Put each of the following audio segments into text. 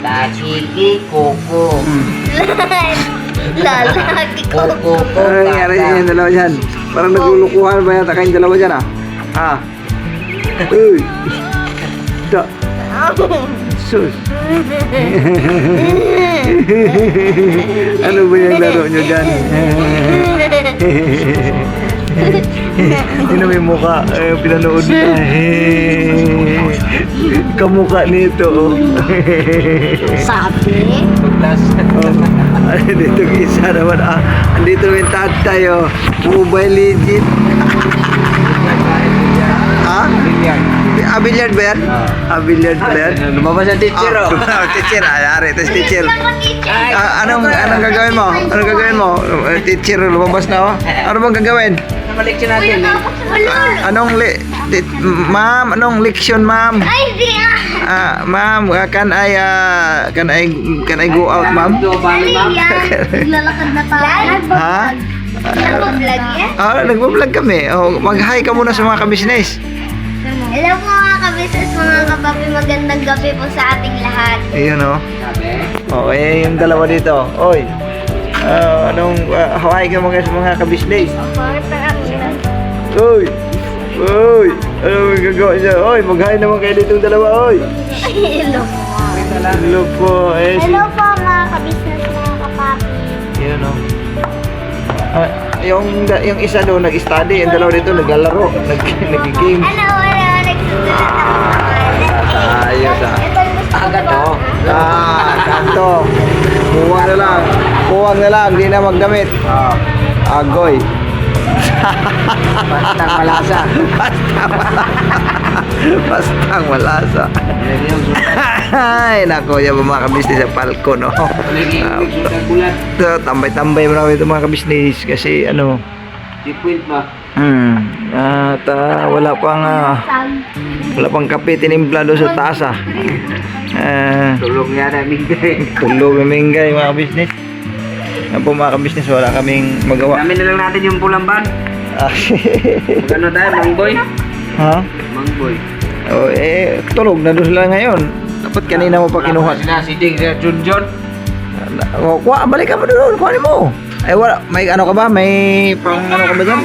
Tachiki Koko. Lalaki ko. Koko. Ano nangyari sa yung dalawa dyan? Parang naglulukuhan ba yata kayong dalawa dyan ah? Ha? Uy! Da! Sus! Ano ba yung laro nyo dyan? Sino may mukha? Pinanood na. Kamukha nito. Oh. Sabi? Dito isa naman. Andito yung tatay. Oh. Mobile legit. Ha? Billiard ba yan? Billiard ba yan? Lumabas ang teacher oh. Teacher, ayari. Ito si teacher. Anong gagawin mo? Anong gagawin mo? Teacher, lumabas na oh. Ano bang gagawin? Nabalik siya natin. Ma'am, anong leksyon, ma'am? Ay, di Ma'am, can I go out, ma'am? Ano yan? Lalakad na tayo. Ha? Nag-vlog yan? Nagbablog kami. Oh, mag-hi ka muna sa mga kabisnes. Hello po mga kabisis, mga kapapi, magandang gabi po sa ating lahat. Ayun oh. Sabi? Yung dalawa dito. Oy. Hi ka mga sa mga kabisnes. Bakit na ang Oy. Oy. Ano ang gagawin niya? Oy, mag-hi naman kayo dito dalawa, oy. Hello po. Hello po. Hello po mga kabisis, mga kapapi. Yun oh. Yung isa doon nag-study, yung dalawa dito naglalaro, nag-game. Hello, nagsusulat ako. Ayos ah. Agad oh. Kanto. Kuwang na lang, di na magdamit. Agoy. Bastang malasa. Bastang malasa. Yan yung Ay, nako, yung mga kabisnes sa palko, no? sudan bulat. Tambay-tambay marami ito mga kabisnes kasi ano, Di point ba? at wala pang kape tinimpla doon sa taas ah. Tulong yan namin guys. Tulog mamingay mga kabisnes. Yan po mga kabisnes, wala kaming magawa. Namin na lang natin yung pulang ban. Magano tayo, Mangboy? Ha? Mangboy. Oh, tulog na doon sila ngayon. Dapat kanina mo pa kinuha. Sila si Ding, si Junjun. Balik ka pa doon, kuhanin mo. Ay wala, may ano ka ba? May pang ano ka ba dyan?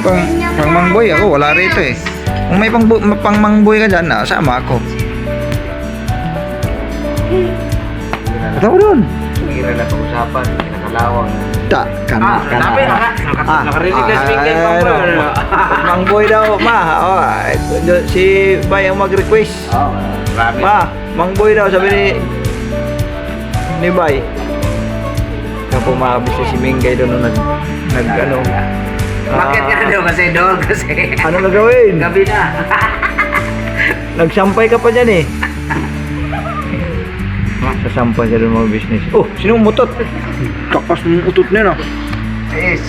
Pang mangboy ako, wala rito eh. Kung may pang mangboy ka dyan, sama ako. Ito ko doon. Hira na pag-usapan, nakalawang. Sabi nakarinig na speaker Mangboy. Mangboy daw, ma. Si Bay ang mag-request. Grabe. Ma, Mangboy daw, sabi ni Bay. Kaya po makabis si Mingay doon nung nag ano. Bakit ka na daw kasi doon kasi. Ano na gawin? Gabi na. Nagsampay ka pa dyan eh. Sasampay siya doon mga business. Oh, sinong mutot? Kakas ng utot niya na. Yes.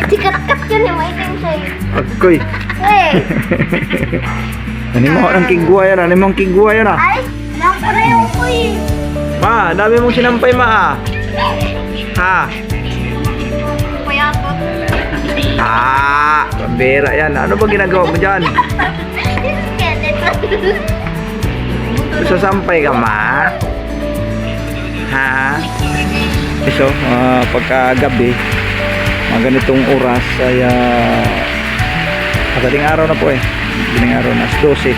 Sikat-kat yun eh, may time sa'yo. Agkoy. Eh, Ano mo ang kigwa yan? Ano mo ang kigwa yan ah? ay, napareho ko eh. Ma, dami mong sinampay ma ah. Ha? Payatot. Pambera yan. Ano ba ginagawa mo dyan? Sasampay ka ma? Ha? So, pagkagabi, mga ganitong oras ay madaling araw na po eh. Madaling araw na 12.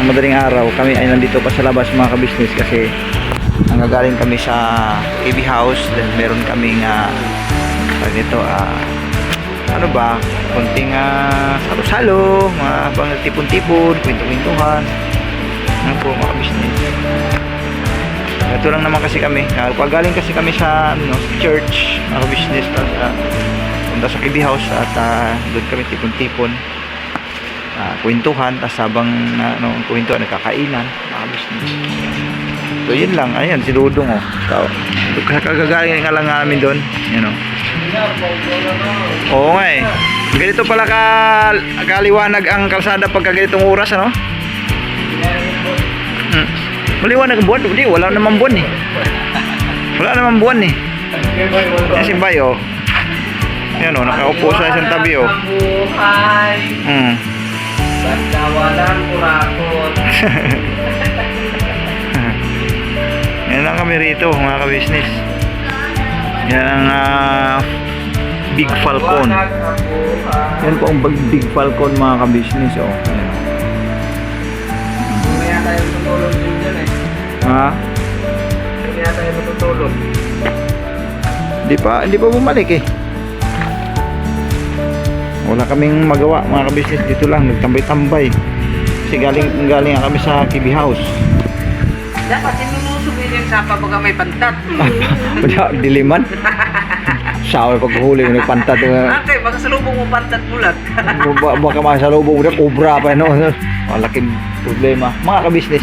Ang madaling araw, kami ay nandito pa sa labas mga kabisnes kasi nanggagaling kami sa AB house. Then meron kaming dito ano ba, konting salo-salo, mga pang tipon-tipon, kwento-kwentuhan. Ano po mga kabisnes. Ito lang naman kasi kami. Pagaling kasi kami sa church, mga business, punta sa KB house at doon kami tipon-tipon, kwentuhan, tapos habang kwentuhan, nagkakainan, mga business. So yun lang, ayan si Dudong oh. Kagagaling nga lang namin doon, Oo nga eh. Ganito pala kaliwanag ang kalsada pagka ganitong oras, ano? Maliwanag ang buwan? Hindi, wala namang buwan eh. Wala namang buwan eh. Yan si Bayo. Yan o, nakaupo sa isang tabi o. Yan lang kami rito mga ka-business. Yan ang Big Falcon. Yan po ang Big Falcon mga ka-business. Oh. Yan. Mamaya tayo matutulog din dyan eh. Ha? Mamaya tayo matutulog. Hindi pa bumalik eh. Wala kaming magawa mga ka-business, dito lang nagtambay-tambay. Kasi galing kami sa KB House. Dapat sinulusog din sa pabaga may pantat. Diliman. Sawa paghuli ng pantat. Okay, baka salubong mo pantat bulat. Baka masalubong mo na cobra pa no. Malaking problema. Mga ka-business,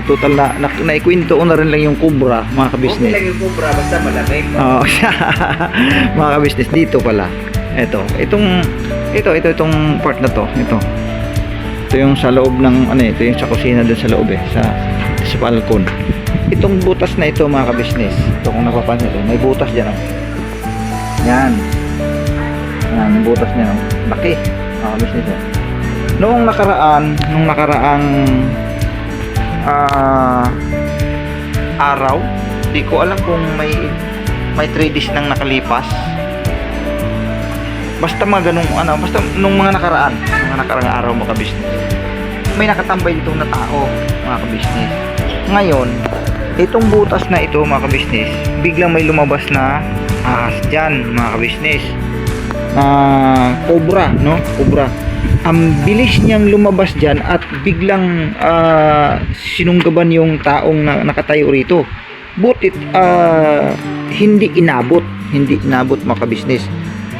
total na naikwento ko na rin lang yung cobra mga Okay ka-business. lang yung kubra, basta malamig. Oh, mga ka-business dito pala. Itong part na to, ito yung sa loob ng ito yung sa kusina doon sa loob sa balkon. Itong butas na ito mga ka-business, ito kung napapansin ito, may butas diyan. Yan, butas niya, laki mga ka-business. Noong nakaraang araw, di ko alam kung may 3 days nang nakalipas. Basta mga ganung basta nung mga nakaraang araw mga ka-business, may nakatambay dito na tao mga ka-business. Ngayon, itong butas na ito mga ka-business, biglang may lumabas na ahas dyan mga ka-business. Cobra, no? Cobra. Ang bilis niyang lumabas dyan at biglang sinunggaban yung taong nakatayo rito. Butit hindi inabot mga ka-business.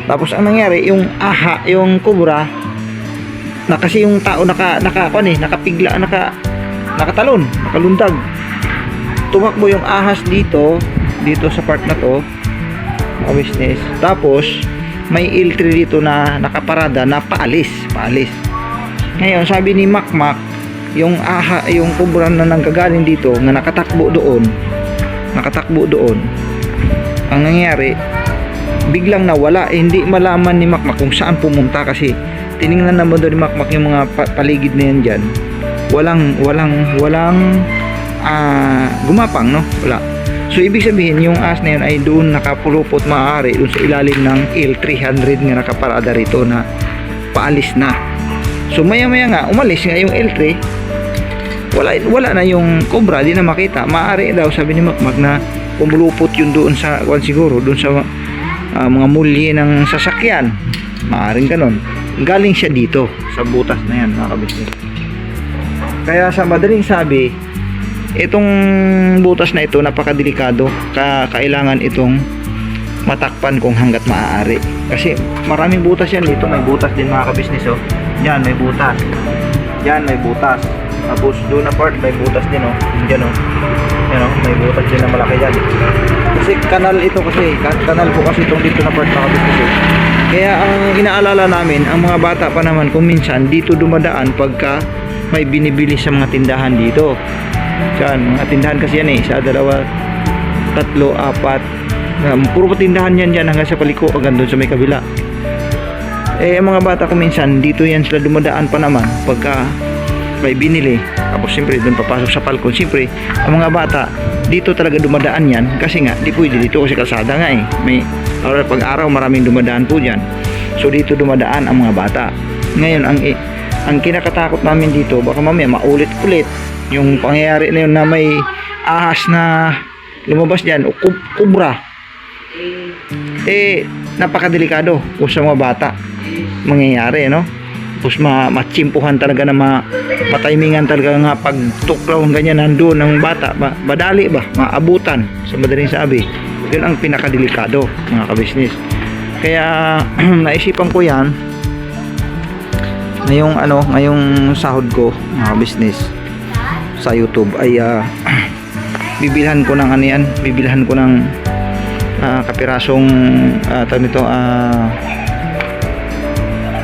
Tapos ang nangyari, yung cobra na kasi yung tao nakapigla, nakatalon, nakalundag. Tumakbo yung ahas dito sa part na to, mga business. Tapos may L3 dito na nakaparada na paalis. Ngayon, sabi ni Makmak, yung cobra na nanggagaling dito na nakatakbo doon. Ang nangyari, biglang nawala, hindi malaman ni Makmak kung saan pumunta kasi tiningnan naman doon ni Makmak yung mga paligid na yan dyan. Walang gumapang, no? Wala. So ibig sabihin yung ahas na yun ay doon nakapulupot maaari doon sa ilalim ng L300 nga nakaparada rito na paalis na. So maya nga umalis nga yung L3, wala na yung cobra, di na makita. Maaari daw sabi ni Makmak na pumulupot yun doon sa siguro doon sa mga mulye ng sasakyan, maaaring ganon. Galing siya dito sa butas na yan mga ka-business. Kaya sa madaling sabi, itong butas na ito napakadelikado, kailangan itong matakpan kung hanggat maaari kasi maraming butas yan dito. May butas din mga ka-business, oh. Yan may butas, tapos doon na part may butas din, oh. Yan, oh. Yan, oh. May butas din na malaki yan kasi kanal ito, kanal po kasi itong dito na part mga ka-business, oh. Kaya ang inaalala namin, ang mga bata pa naman kung minsan dito dumadaan pagka may binibili sa mga tindahan dito. Diyan, mga tindahan kasi yan isa, dalawa, tatlo, apat. Puro tindahan yan dyan hanggang sa paliko, hanggang doon sa may kabila. Ang mga bata kung minsan dito yan sila dumadaan pa naman pagka may binili. Tapos siyempre doon papasok sa palkon. Siyempre, ang mga bata dito talaga dumadaan yan kasi nga, di pwede dito kasi kalsada nga eh. Pag araw maraming dumadaan po dyan. So dito dumadaan ang mga bata. Ngayon, ang kinakatakot namin dito, baka mamaya maulit-ulit yung pangyayari na yun na may ahas na lumabas dyan o kubra. Napakadelikado kung sa mga bata mangyayari, no? Tapos matsimpuhan talaga na matimingan talaga nga pagtuklaw ganyan nandun ng bata, madali ba maabutan sa madaling sabi. Yun ang pinakadelikado mga ka-business. Kaya naisipan ko yan ngayong sahod ko mga ka-business sa YouTube ay bibilhan ko ng bibilhan ko ng kapirasong tawag nito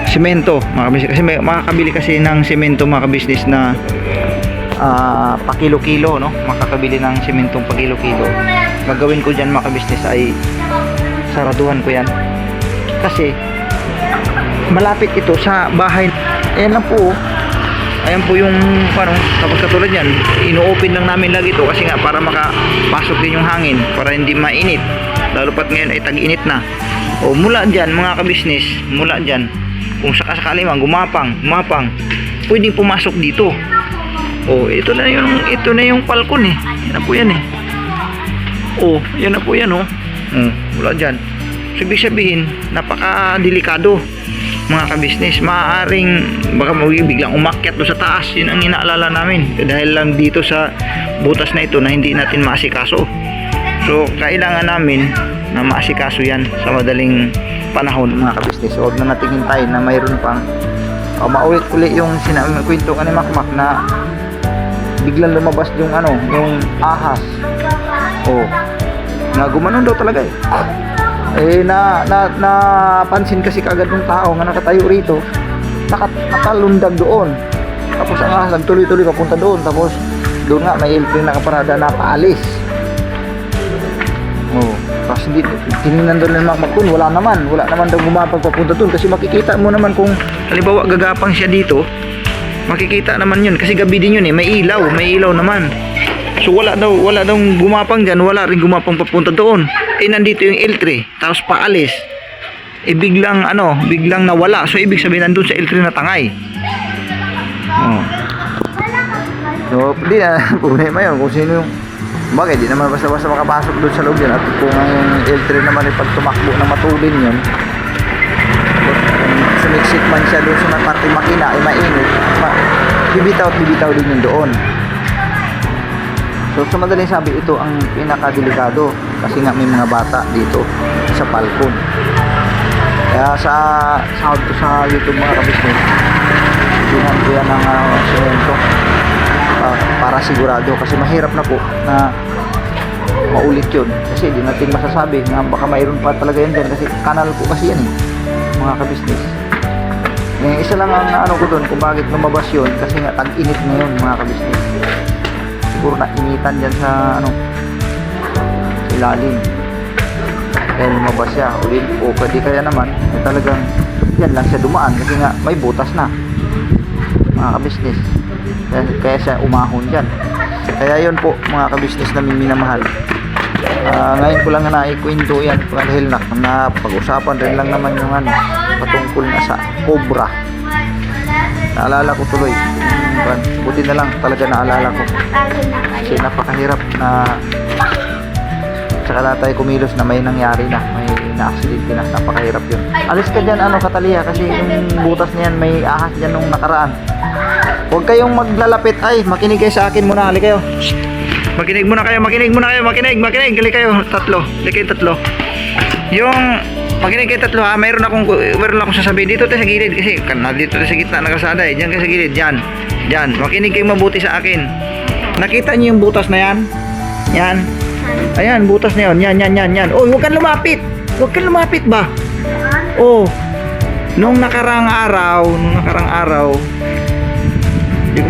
semento mga ka-business, kasi makakabili kasi ng semento mga ka-business na pakilo-kilo, no? Makakabili ng sementong pakilo-kilo. Gagawin ko dyan mga ka-business ay saraduhan ko yan kasi malapit ito sa bahay. Ayan lang po, Ayan po yung ano, tapos katulad yan, ino-open lang namin lagi ito kasi nga para makapasok din yung hangin, para hindi mainit. Lalo pat ngayon ay tag-init na. O mula dyan mga kabisnes, mula dyan, kung sakasakali man gumapang, pwedeng pumasok dito. O ito na yung balkon eh. Yan na po yan eh. O yan na po yan oh. Mula dyan. So, ibig sabihin, napaka-delikado mga kabisnes. Maaaring baka biglang umakyat doon sa taas. Yun ang inaalala namin dahil lang dito sa butas na ito na hindi natin maasikaso. So kailangan namin na maasikaso yan sa madaling panahon mga kabisnes. So huwag na natin hintayin na mayroon pang maulit-ulit yung kwento ka ni Makmak na biglang lumabas yung yung ahas. Na gumanon daw talaga napansin kasi kagad ng tao nga nakatayo rito, nakalundag doon. Tapos ang ahas nagtuloy-tuloy papunta doon. Tapos doon nga may airplane nakaparada na paalis. Tapos hindi tinignan doon ng Makmak, wala naman daw gumapag papunta doon. Kasi makikita mo naman kung halimbawa gagapang siya dito, makikita naman yun kasi gabi din yun eh, may ilaw naman. So wala daw gumapang dyan, wala rin gumapang papunta doon. Nandito yung L3, tapos paalis. Biglang nawala. So ibig sabihin nandun sa L3 na tangay. So hindi na problema yun kung sino yung bagay, di naman basta-basta makapasok doon sa loob yan. At kung ang L3 naman ay pag tumakbo na matulin yun, sumiksik man siya doon sa parte makina ay mainit, bibitaw din yun doon. So sa madaling sabi, ito ang pinakadelikado kasi nga may mga bata dito sa balkon. Kaya sa YouTube mga kabisnes, tingnan ko yan ng semento para sigurado, kasi mahirap na po na maulit yun kasi di natin masasabi na baka mayroon pa talaga yan dyan kasi kanal po kasi yan mga kabisnes. Isa lang ang ko doon kung bakit lumabas yun, kasi nga tag-init na yun mga kabisnes. Siguro na initan dyan sa ilalim kaya lumabas siya ulit. O pwede kaya naman talagang yan lang siya dumaan kasi nga may butas na mga kabisnes, kaya siya umahon dyan. Kaya yun po mga kabisnes na minamahal, ngayon ko lang na ikwento yan dahil na pag-usapan rin lang naman yung patungkol na sa cobra. Naalala ko tuloy, buti na lang talaga naalala ko kasi napakahirap na saka na tayo kumilos na may nangyari na, may na-accident na, napakahirap yun. Alis ka dyan Katalia, kasi yung butas niyan may ahas dyan nung nakaraan. Huwag kayong maglalapit, makinig kayo sa akin muna, hali kayo. Makinig muna kayo, hali kayo tatlo. Yung makinig kayo tatlo mayroon akong sasabihin dito tayo sa gilid kasi dito tayo sa gitna ng kalsada diyan kayo sa gilid, diyan. Makinig kayo mabuti sa akin. Nakita niyo yung butas na yan? Yan. Ayan, butas na yun. Yan. Oh, huwag kang lumapit ba? Oh. Nung nakarang araw, hindi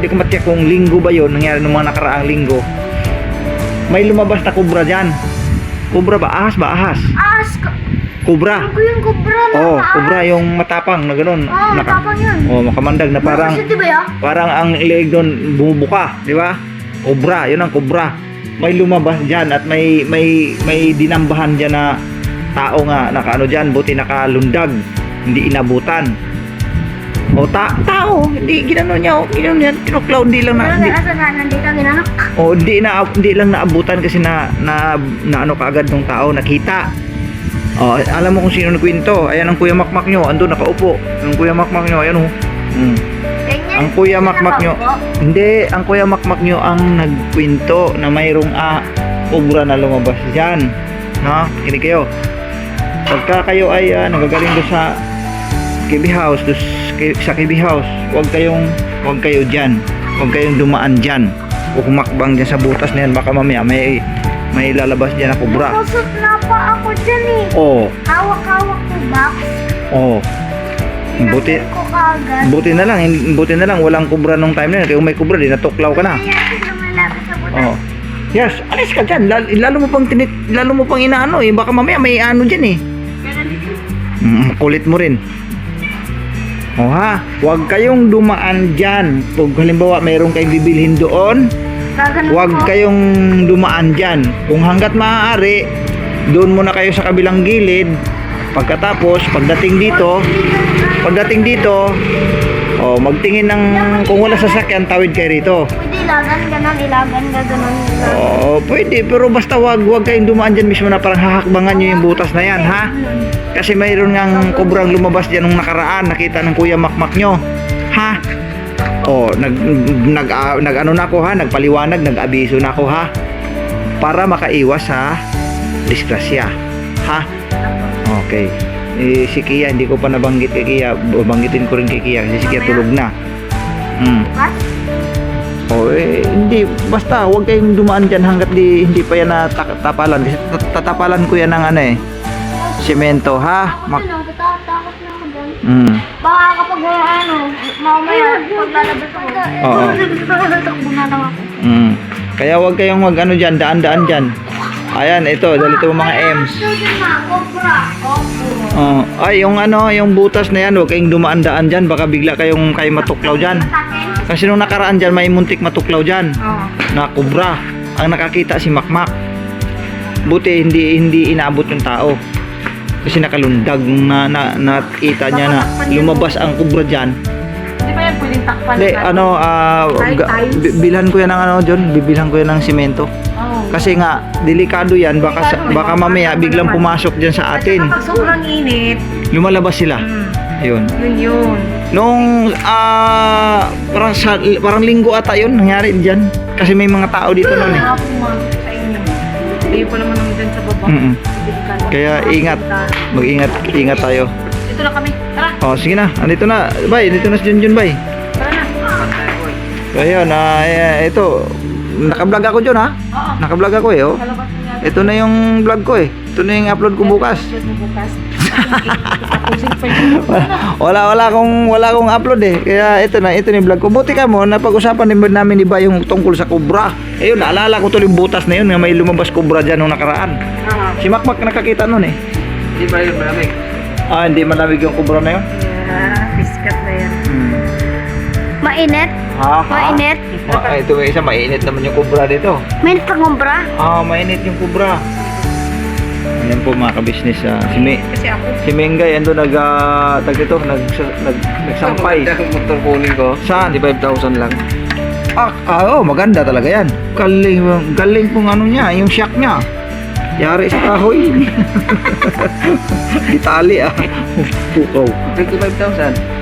ko matiyak kung linggo ba yun, nangyari nung mga nakaraang linggo. May lumabas na kubra dyan. Kubra ba? Ahas ba? Ahas? Kubra. Ano yung kubra na kubra yung matapang na gano'n. Matapang yun. Makamandag na parang parang ang leeg doon bumubuka, di ba? Kubra, yun ang kubra. May lumabas dyan at may dinambahan dyan na tao nga dyan, buti nakalundag, hindi inabutan. Tao, hindi ginano niya, tinuklaw, hindi lang hindi lang naabutan kasi na kaagad ng tao, nakita. Alam mo kung sino nagkwento. Ayan ang Kuya Makmak nyo, andun nakaupo. Ang Kuya Makmak nyo, ayan Ang Kuya Makmak nyo, hindi, ang Kuya Makmak nyo ang nagkwento na mayroong obra na lumabas dyan. Kinig kayo. Pagka kayo ay nagagaling doon sa KB House, huwag kayo dyan. Huwag kayong dumaan dyan. O humakbang dyan sa butas na yan, baka mamaya may lalabas dyan na kubra. Kusot na pa ako dyan Hawak-hawak ko box. Buti na lang walang kubra nung time na yun. Kaya kung may kubra, di natuklaw ka na. Yes, alis ka dyan. Lalo mo pang inaano baka mamaya may ano dyan Kulit mo rin. O ha, huwag kayong dumaan dyan. Kung halimbawa mayroon kayong bibilhin doon, Gaganon huwag po. kayong dumaan dyan. Kung hanggat maaari, doon muna kayo sa kabilang gilid. Pagkatapos, pagdating dito, magtingin ng, kung wala sasakyan, tawid kayo rito. Pwede ilagan, gaganon. Pwede, pero basta wag kayong dumaan dyan mismo na parang hahakbangan nyo yung butas na yan, ha? Kasi mayroon ngang kubrang lumabas dyan nung nakaraan, nakita ng Kuya Makmak nyo, ha? Nag-ano na ako, ha? Nagpaliwanag, nag-abiso na ako, ha? Para makaiwas sa disgrasya, ha? Okay. Si Kia, hindi ko pa nabanggit kay Kia, banggitin ko rin kay Kia kasi si Kia tulog na. Hindi, basta huwag kayong dumaan dyan hanggat hindi pa yan natatapalan. Kasi tatapalan ko yan ng semento, ha? Takot na ako dyan. Baka kapag mamaya, paglalabas ako. Oo. Takbo na lang ako. Kaya huwag kayong dyan, daan-daan dyan. Ayan, ito, dalito mga M's. Ay, yung butas na yan, huwag kayong dumaan-daan dyan. Baka bigla kayo matuklaw dyan. Kasi nung nakaraan dyan, may muntik matuklaw dyan. Na kubra. Ang nakakita si Makmak. Buti hindi inaabot yung tao. Kasi nakalundag nung nakita niya na lumabas ang kubra dyan. Hindi ba yan pwedeng takpan? Hindi, bilhan ko yan ng John, bibilhan ko yan ng simento. Kasi nga, delikado yan, baka mamaya biglang pumasok dyan sa atin. Kapag sobrang init, Lumalabas sila. Ayun. yun. Nung parang linggo ata yun nangyari dyan. Kasi may mga tao dito noon eh. Mga pumasok sa inyo. Hindi pa naman naman dyan sa baba. Delikado. Kaya mag-ingat tayo. Dito na kami. Tara. Sige na, andito na. Bay, dito na si Junjun, bay. Tara na. Ayun, ito. Naka-vlog ako dyan, ha? Oo. Naka-vlog ako eh, oh. Kalabas na yan. Ito na yung vlog ko eh. Ito na yung upload ko bukas. Upload mo bukas. Tapusin pa yun. Wala akong upload eh. Kaya ito na yung vlog ko. Buti ka mo, napag-usapan din ba namin iba yung tungkol sa kubra. Ayun, naalala ko tuloy yung butas na yun, na may lumabas kubra dyan nung nakaraan. Si Makmak nakakita nun eh. Hindi ba yun malamig? Hindi malamig yung kubra na yun. Piskat na yan. Mainit? Mainit? Ito may isa, mainit naman yung kubra dito. Mainit ang kumbra? Mainit yung kubra. Ayan po mga kabisnes, Kasi ako. si Mengay ando nagsampay. Ang motor kunin ko. Saan? 5,000 lang. Maganda talaga yan. Galing pong niya, yung shock niya. Yari sa kahoy. Itali Pukaw. 25,000.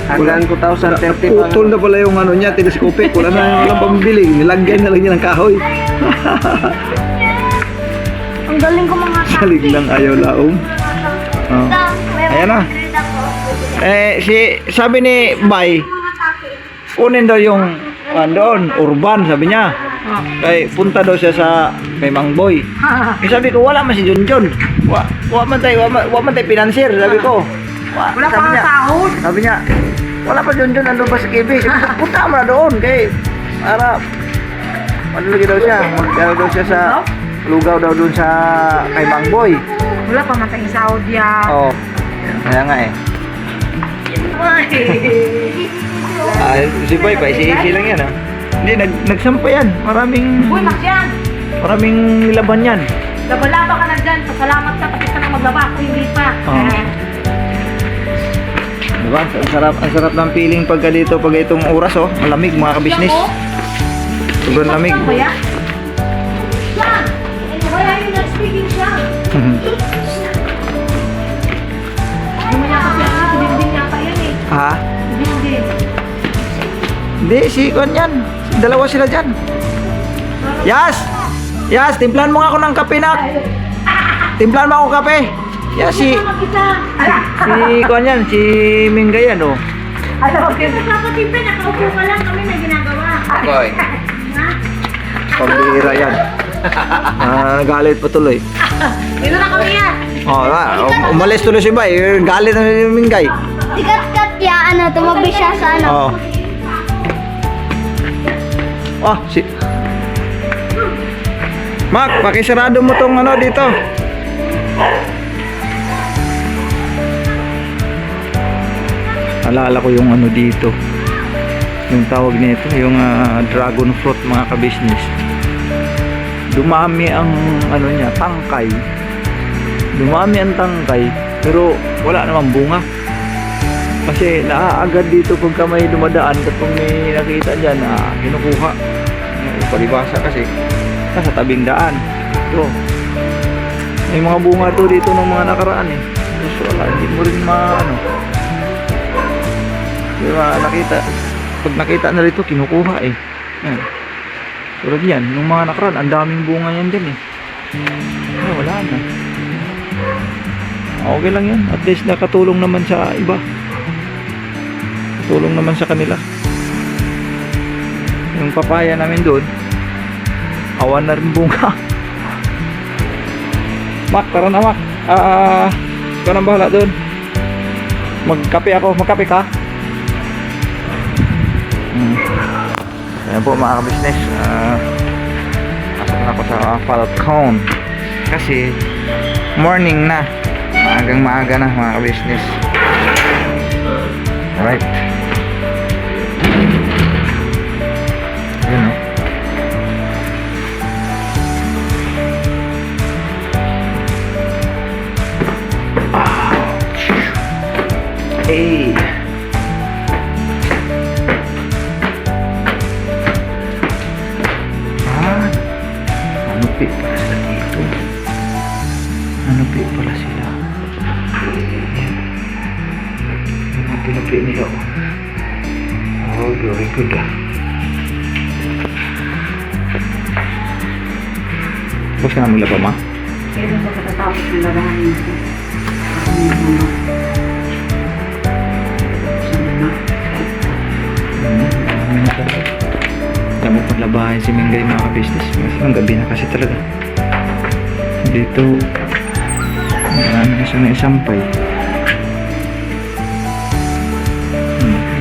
Hanggang 2,030 Putol na pala yung niya, telescopic. Walang pambili. Nilagyan na lang niya ng kahoy. Ang galing ko mga Salig lang ayaw laong. Ayan na. Sabi ni Bay, kunin daw yung doon, urban, sabi niya. Punta daw siya kay Mang Boy. Sabi ko, wala man si Junjun. Wa man tayo financier, sabi ko. Wala pa ang sahod. Sabi niya, wala pa Junjun, ando pa sa KB. Sabi ko, punta mo na doon, para, lagi daw siya, magkano daw siya sa, lugaw daw doon kay Mang Boy. Wala pa matang sahod yan. Kaya nga si Boy pa, isi lang yan Hindi, nagsampa yan. Maraming Max yan. nilaban yan. Laban-laban ka na dyan. Pasalamat ka kasi ka nang maglaba. Ako hindi pa. Diba? Ang sarap ng feeling pagka dito, pag itong oras malamig mga kabisnes. Sobrang lamig. Ano ba yan? Yan! Kaya yung nag-speaking siya. Hindi mo niya kasi dinding niya pa yan eh. Ha? Dinding. Hindi, si Kwan yan. Dalawa sila dyan. Yas, timplahan mo nga ako ng kape na. Timplahan mo ako kape. Si Kwan yan, si Mingay yan Alam mo, Kapatid pa, nakaupo ka lang kami na ginagawa. Okay. Pambihira yan. Nagalit pa tuloy. dito na kami yan. Umalis tuloy si Bay. Galit na ni Mingay. Sikat-kat ya, tumabi siya sa Mak, pakisarado mo tong dito. naalala ko yung ano dito, yung tawag nito, yung dragon fruit mga kabisnes. Dumami ang ano niya, tangkay. Dumami ang tangkay, pero wala namang bunga. Kasi naaagad dito pagka may dumadaan, kapag may nakita dyan, kinukuha. Palibasa kasi nasa tabing daan. So, may mga bunga to dito ng mga nakaraan eh. So wala, hindi mo rin maano. Diba, pag nakita na rito, kinukuha eh. Yan. Tulad yan, yung mga nakaraan, ang daming bunga yan din eh. Wala na. Okay lang yan. At least nakatulong naman sa iba. Tulong naman sa kanila. Yung papaya namin doon, awan na rin bunga. Mak, tara na Mak. Ikaw nang bahala doon. Magkape ako. Magkape ka? Ayan po mga kabisnes. Pasok na ako sa Falcon. Kasi morning na. Maagang maaga na mga kabisnes. Alright. Ayan o. Hey. Manupi pala sila dito. Manupi pala sila. Mga pinupi nila. Oh, very good Bus ka na maglaba, Ma? Kaya ba katatapos yung larahan nito? Alam mo paglabahin si Mingay mga business. Ang gabi na kasi talaga. Dito marami na siya na isampay.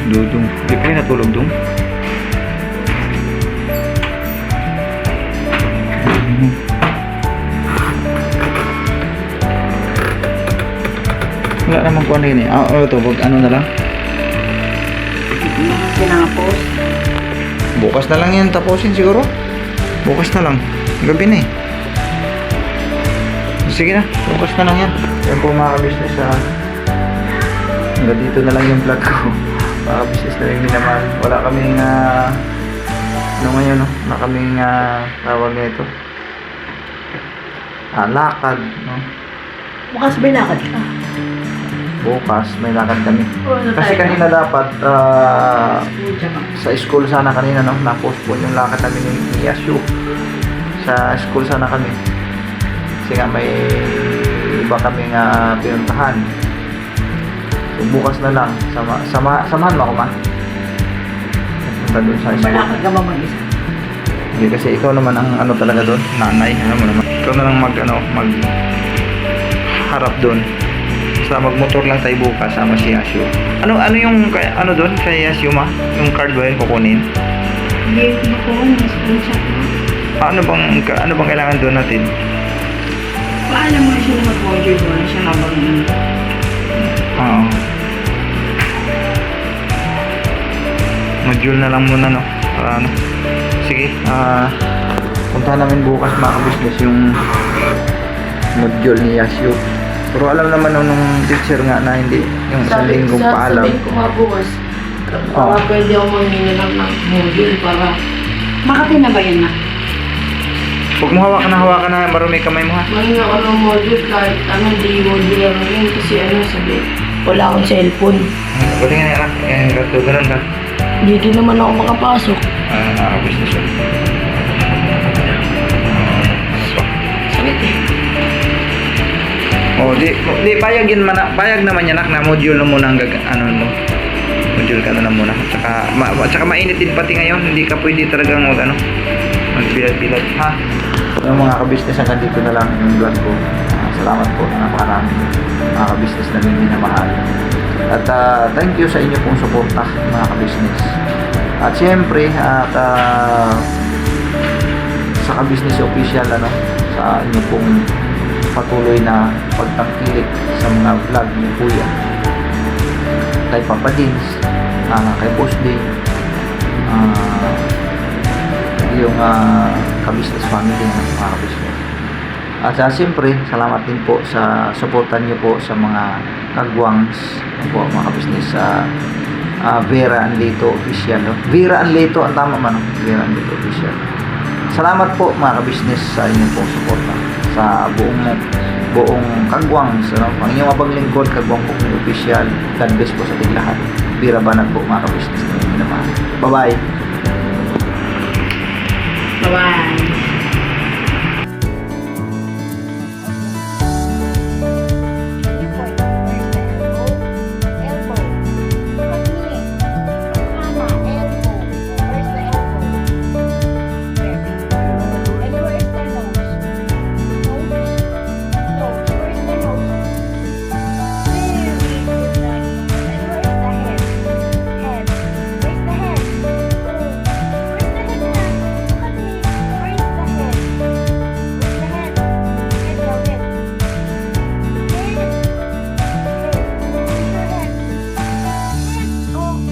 Dudong. Di pa rin natulog dong. Wala naman kung ano yun eh. Ano to? Ano na lang? Pinapos. Bukas na lang yan tapusin siguro. Bukas na lang. Gabi na eh. Sige na. Bukas na lang yan. Yan po mga business. Hanggang dito na lang yung vlog ko. Mga business na rin naman. Wala kaming ano ngayon no? Wala kaming tawag nito. Lakad no? Bukas ba lakad ka? Bukas may lakad kami. Ano Kasi tayo? kanina dapat Diyan ka. sa school sana kanina no, na-postpone yung lakad namin ni Yasu. Sa school sana kami. Kasi nga may iba kami nga pinuntahan. So bukas na lang. Samahan mo ako, Ma. Punta doon sa school. Malakad ka ba mag-isa? Hindi kasi ikaw naman ang ano talaga doon, nanay, alam mo naman. Ikaw na lang mag harap doon. Basta magmotor lang tayo bukas sama si Yasu. Ano yung ano doon kay Yasu, Ma? Yung card ba yun kukunin? Hindi ko makuha ng screenshot mo. Ano bang kailangan doon natin? Paalam mo na siya na mag-module mo na siya habang Oo. Module na lang muna no. Para ano. Sige, puntahan namin bukas mga business yung module ni Yasu. Pero alam naman nung teacher nga na hindi yung isang linggong paalam. Sabihin ko nga bukas, Oo. pwede ako mangingi lang ng module para Makati na ba yan na? Huwag mo hawakan na marumi kamay mo ha. Mangingi ako ng module kahit di module lang yun kasi sabi, wala akong cellphone. Pwede nga na ganun ka. Dito naman ako makapasok. Business yun. Sakit eh. Di payag naman yan na module na muna ang mo. Module ka na lang muna. Tsaka mainit din pati ngayon. Hindi ka pwede talagang magbilat-bilat ha. Yung mga ka-business hanggang dito na lang yung vlog ko. Salamat po na napakarami mga ka-business na minamahal. At thank you sa inyo pong suporta mga ka-business. At siyempre sa ka-business official sa inyo pong patuloy na pagtangkilik sa mga vlog ni Kuya. kay Papa Dins, kay Boss Day, yung ka-business family ng mga ka-business. At siyempre, salamat din po sa supportan niyo po sa mga kagwangs po, mga ka-business sa Vera Anleto Official. No? Vera Anleto, ang tama man, no? Vera Anleto Official. Salamat po mga ka-business sa inyong pong suporta sa buong kagwangs. Ano? Ang inyong abang lingkod, kagwang po ng official. God bless po sa ating lahat. Vera Banat po mga ka-business na inyong naman. Bye-bye! Bye-bye.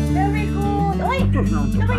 Very good. Oy,